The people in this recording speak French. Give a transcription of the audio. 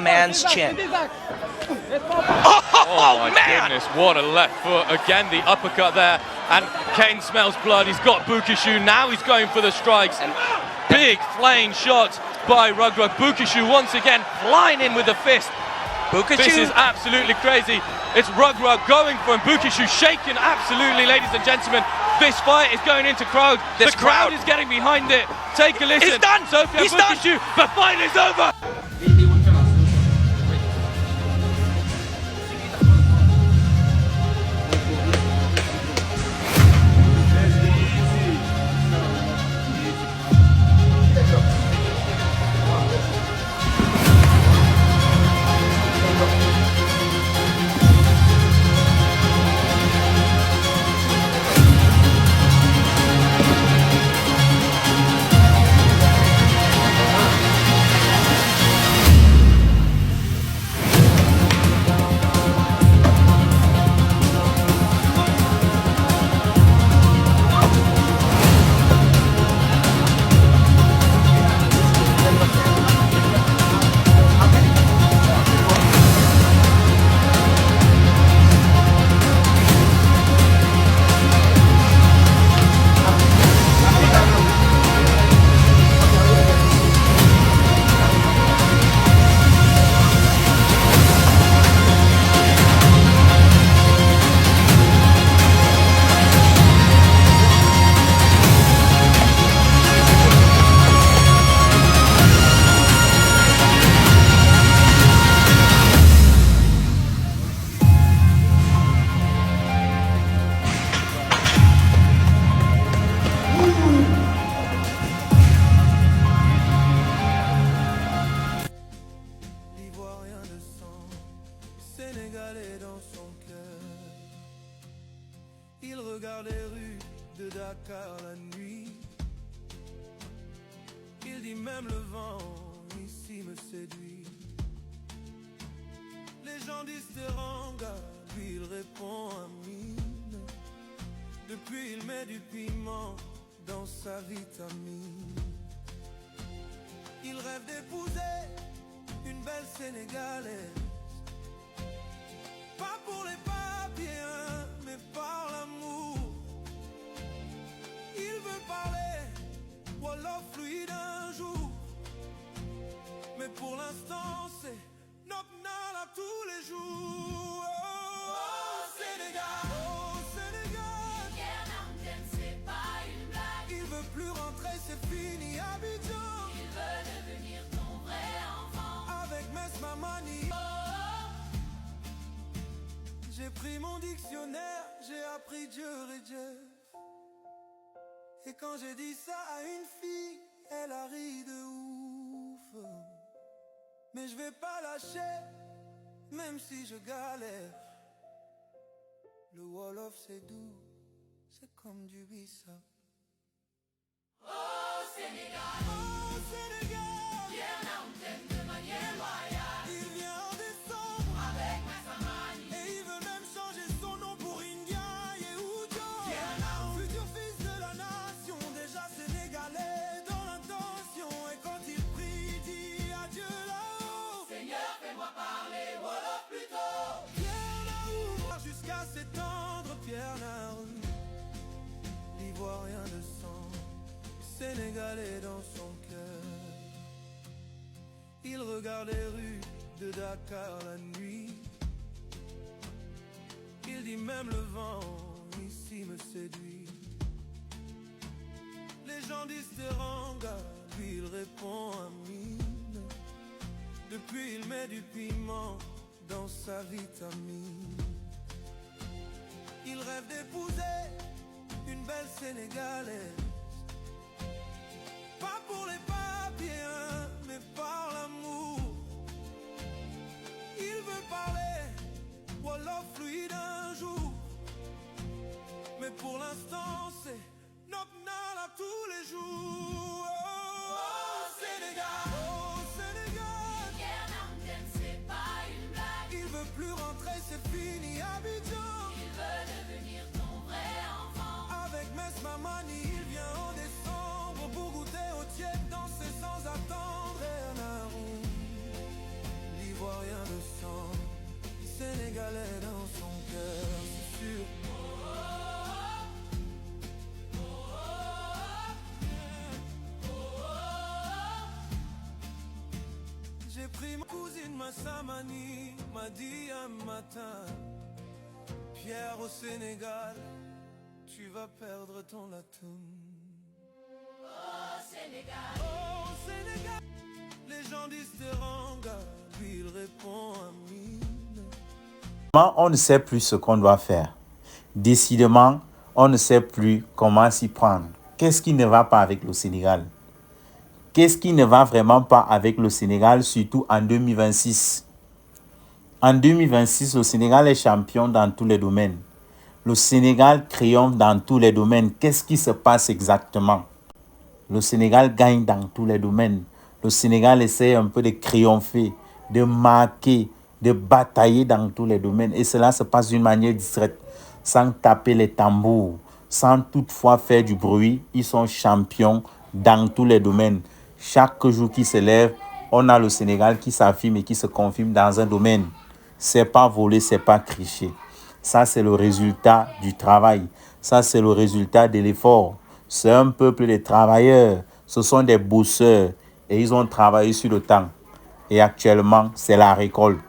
man's chin. Oh my goodness, what a left foot. Again, the uppercut there. And Kane smells blood. He's got Bukishu. Now he's going for the strikes. And big flaying shots by Rugrug. Bukishu once again flying in with the fist. This is absolutely crazy. It's Rugrug going for him. Bukishu shaking absolutely, ladies and gentlemen. This fight is going into crowd. The crowd is getting behind it. Take a listen. He's done. Sofian He's Bukishu, the fight is over. Sénégalais dans son cœur. Il regarde les rues de Dakar la nuit. Il dit même le vent ici me séduit. Les gens disent Teranga, lui il répond Amine. Depuis il met du piment dans sa vitamine. Il rêve d'épouser une belle Sénégalaise. Pas pour les papiers, hein, mais par l'amour. Il veut parler Wolof fluide un jour. Mais pour l'instant c'est Knock Nala tous les jours. Oh Sénégal, oh Sénégal. C'est pas une blague. Il veut plus rentrer, c'est fini Abidjan. Il veut devenir ton vrai enfant. Avec Mess Mamani. J'ai pris mon dictionnaire, j'ai appris Dieu et Dieu. Et quand j'ai dit ça à une fille, elle a ri de ouf. Mais je vais pas lâcher, même si je galère. Le Wolof c'est doux, c'est comme du bissap. Oh Sénégal, Oh Sénégal, Pierre là on t'aime de manière loyale. il vient en décembre Avec ma Samani. et il veut même changer son nom pour India et Oudio. Futur fils de la nation, déjà sénégalais dans l'intention. Et quand il prie, il dit adieu là-haut. Seigneur, fais-moi parler Wolof plutôt. Pierre Naour, jusqu'à s'étendre, Pierre Naour. L'ivoirien de sang, sénégalais dans son cœur. Il regarde les rues de Dakar la nuit. Il dit même le vent ici me séduit. Les gens disent Teranga, lui il répond Amine. Depuis il met du piment dans sa vitamine. Il rêve d'épouser une belle Sénégalaise. Pas pour les papiers, hein, mais par l'amour. Il veut parler Wolof fluide un jour. Mais pour l'instant c'est Knock Nala tous les jours. Oh Sénégal, oh Sénégal. Pierre là on t'aime, c'est pas une blague. Il veut plus rentrer, c'est fini Abidjan. Il veut devenir ton vrai enfant. Avec Mess Mamani, il vient en décembre pour goûter au tiède, danser sans attendre. Et un arôme, Ma cousine Massamani m'a dit un matin, Pierre, au Sénégal, tu vas perdre ton latin. Au Sénégal, Oh Sénégal, les gens disent Teranga, lui il répond Amine. On ne sait plus ce qu'on doit faire. Décidément, on ne sait plus comment s'y prendre. Qu'est-ce qui ne va pas avec le Sénégal? Qu'est-ce qui ne va vraiment pas avec le Sénégal, surtout en 2026? En 2026, le Sénégal est champion dans tous les domaines. Le Sénégal triomphe dans tous les domaines. Qu'est-ce qui se passe exactement? Le Sénégal gagne dans tous les domaines. Le Sénégal essaie un peu de triompher, de marquer, de batailler dans tous les domaines. Et cela se passe d'une manière discrète, sans taper les tambours, sans toutefois faire du bruit. Ils sont champions dans tous les domaines. Chaque jour qui se lève, on a le Sénégal qui s'affirme et qui se confirme dans un domaine. C'est pas voler, c'est pas tricher. Ça, c'est le résultat du travail. Ça, c'est le résultat de l'effort. C'est un peuple de travailleurs. Ce sont des bosseurs. Et ils ont travaillé sur le temps. Et actuellement, c'est la récolte.